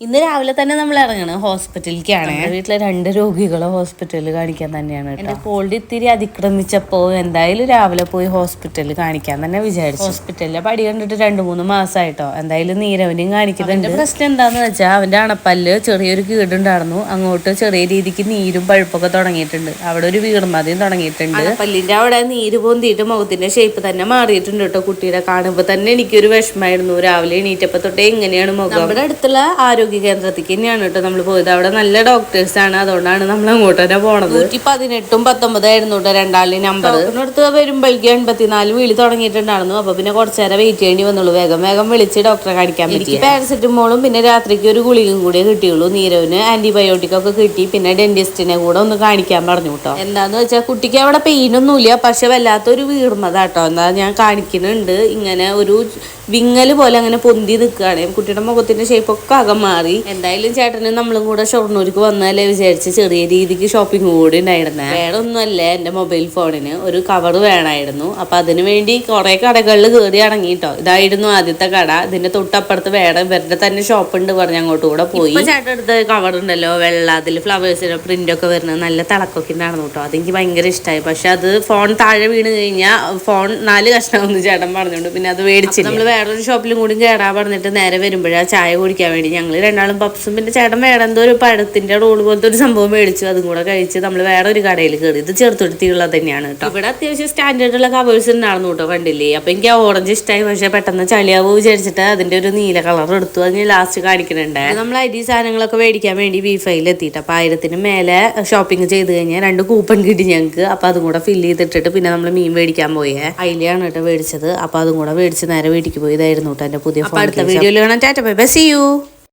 ഇന്ന് രാവിലെ തന്നെ നമ്മൾ ഇറങ്ങണം ഹോസ്പിറ്റലിലേക്കാണ്. വീട്ടിലെ 2 രോഗികളെ ഹോസ്പിറ്റലിൽ കാണിക്കാൻ തന്നെയാണ്. എന്റെ കോൾഡ് ഇത്തിരി അതിക്രമിച്ചപ്പോ എന്തായാലും രാവിലെ പോയി ഹോസ്പിറ്റലിൽ കാണിക്കാൻ തന്നെ വിചാരിച്ചു. ഹോസ്പിറ്റലിലെ പടി കണ്ടിട്ട് 2-3 മാസമായിട്ടോ. എന്തായാലും നീരവനെയും കാണിക്കുന്നുണ്ട്. പ്രശ്നം എന്താന്ന് വെച്ചാൽ അവന്റെ അണപ്പല്ല് ചെറിയൊരു കീടുണ്ടായിരുന്നു. അങ്ങോട്ട് ചെറിയ രീതിക്ക് നീരും പഴുപ്പൊക്കെ തുടങ്ങിയിട്ടുണ്ട്. അവിടെ ഒരു വീർമതിയും തുടങ്ങിയിട്ടുണ്ട്. അണപ്പല്ലിന്റെ അവിടെ നീര് പൊന്തിയിട്ട് മുഖത്തിന്റെ ഷേപ്പ് തന്നെ മാറിയിട്ടുണ്ട് കേട്ടോ. കുട്ടിയുടെ കാണുമ്പോ തന്നെ എനിക്കൊരു വിഷമായിരുന്നു. രാവിലെ എണീറ്റപ്പോ തൊട്ടേ ഇങ്ങനെയാണ് മുഖം. നമ്മുടെ അടുത്തുള്ള ആരോഗ്യ കേന്ദ്രത്തിലേക്ക് തന്നെയാണ് കേട്ടോ നമ്മൾ പോയത്. അവിടെ നല്ല ഡോക്ടേഴ്സ് ആണ്. അതുകൊണ്ടാണ് നമ്മൾ അങ്ങോട്ട് തന്നെ പോണത്. 118-19 ആയിരുന്നു കേട്ടോ രണ്ടാളുടെ നമ്പർ. അടുത്ത് വരുമ്പോഴേക്ക് 84 വിളി തുടങ്ങിയിട്ടുണ്ടായിരുന്നു. അപ്പൊ പിന്നെ കുറച്ചു നേരം വെയിറ്റ് ചെയ്യേണ്ടി വന്നുള്ളൂ. വേഗം വിളിച്ച് ഡോക്ടറെ കാണിക്കാൻ പറ്റി. പാരസെറ്റമോളും പിന്നെ രാത്രിക്ക് ഒരു ഗുളികയും കൂടിയേ കിട്ടിയുള്ളൂ. നീരവിന് ആന്റിബയോട്ടിക് ഒക്കെ കിട്ടി. പിന്നെ ഡെന്റിസ്റ്റിനെ കൂടെ ഒന്ന് കാണിക്കാൻ പറഞ്ഞു കേട്ടോ. എന്താന്ന് വെച്ചാൽ കുട്ടിക്ക് അവിടെ പെയിനൊന്നുമില്ല, പക്ഷെ വല്ലാത്തൊരു വീർമതാട്ടോ. എന്താ ഞാൻ കാണിക്കുന്നുണ്ട്, ഇങ്ങനെ ഒരു വിങ്ങല് പോലെ അങ്ങനെ പൊന്തി നിൽക്കുകയാണ്. കുട്ടിയുടെ മുഖത്തിന്റെ ഷേപ്പ് ഒക്കെ ആകെ മാറി. എന്തായാലും ചേട്ടനും നമ്മളും കൂടെ ഷൊർണൂർക്ക് വന്നാലേ വിചാരിച്ച് ചെറിയ രീതിക്ക് ഷോപ്പിംഗ് കൂടി ഉണ്ടായിരുന്നേ. വേറെ ഒന്നുമല്ല, എന്റെ മൊബൈൽ ഫോണിന് ഒരു കവർ വേണമായിരുന്നു. അപ്പൊ അതിനു വേണ്ടി കുറെ കടകളിൽ കയറി ഇറങ്ങിട്ടോ. ഇതായിരുന്നു ആദ്യത്തെ കട. ഇതിന്റെ തൊട്ടപ്പുറത്ത് വേറെ ഇവരുടെ തന്നെ ഷോപ്പ് ഉണ്ട് പറഞ്ഞ് അങ്ങോട്ട് കൂടെ പോയി. ചേട്ടൻ എടുത്ത കവർ ഉണ്ടല്ലോ വെള്ള, അതിൽ ഫ്ലവേഴ്സിന്റെ പ്രിന്റ് ഒക്കെ വരുന്നത് നല്ല തിളക്കൊക്കെ ഉണ്ടായിരുന്നു കേട്ടോ. അതെനിക്ക് ഭയങ്കര ഇഷ്ടമായി. പക്ഷെ അത് ഫോൺ താഴെ വീണ് കഴിഞ്ഞാൽ ഫോൺ 4 കഷ്ണമെന്ന് ചേട്ടൻ പറഞ്ഞോണ്ട് പിന്നെ അത് മേടിച്ചില്ല. നമ്മള് വേറൊരു ഷോപ്പിലും കൂടി കയറാൻ പറഞ്ഞിട്ട് നേരെ വരുമ്പോഴാണ് ചായ കുടിക്കാൻ വേണ്ടി ഞങ്ങൾ രണ്ടാളും പപ്സും പിന്നെ ചേട്ടൻ വേറെ എന്തോ ഒരു പഴത്തിന്റെ റോള് പോലത്തെ ഒരു സംഭവം മേടിച്ചു. അതും കൂടെ കഴിച്ച് നമ്മൾ വേറെ ഒരു കടയിൽ കയറി. ഇത് ചെറുത്തുരുത്തിയുള്ളത് തന്നെയാണ് കേട്ടോ. ഇവിടെ അത്യാവശ്യം സ്റ്റാൻഡേർഡ് ഉള്ള കവേഴ്സ് ഉണ്ടായിരുന്നു കേട്ടോ, കണ്ടില്ലേ. അപ്പൊ എനിക്ക് ആ ഓറഞ്ച് ഇഷ്ടമായി. പക്ഷെ പെട്ടെന്ന് ചളിയാവോ വിചാരിച്ചിട്ട് അതിന്റെ ഒരു നീല കളർ എടുത്തു. അത് ഞാൻ ലാസ്റ്റ് കാണിക്കുന്നുണ്ട്. നമ്മൾ അരി സാധനങ്ങളൊക്കെ മേടിക്കാൻ വേണ്ടി ബീഫയിൽ എത്തിയിട്ട് അപ്പൊ 1000-ന് മേലെ ഷോപ്പിംഗ് ചെയ്ത് കഴിഞ്ഞാൽ 2 കൂപ്പൺ കിട്ടി ഞങ്ങൾക്ക്. അപ്പൊ അതും കൂടെ ഫില്ല് ചെയ്തിട്ടിട്ട് പിന്നെ നമ്മൾ മീൻ മേടിക്കാൻ പോയേ. അതിലെയാണ് കേട്ടോ മേടിച്ചത്. അപ്പൊ അതും കൂടെ മേടിച്ച് നേരെ വീട്ടിലേക്ക് പോയി. ഇതായിരുന്നു കേട്ടോ എന്റെ പുതിയ. അടുത്ത വീഡിയോയിൽ കാണാൻ. Tata bye bye, see U.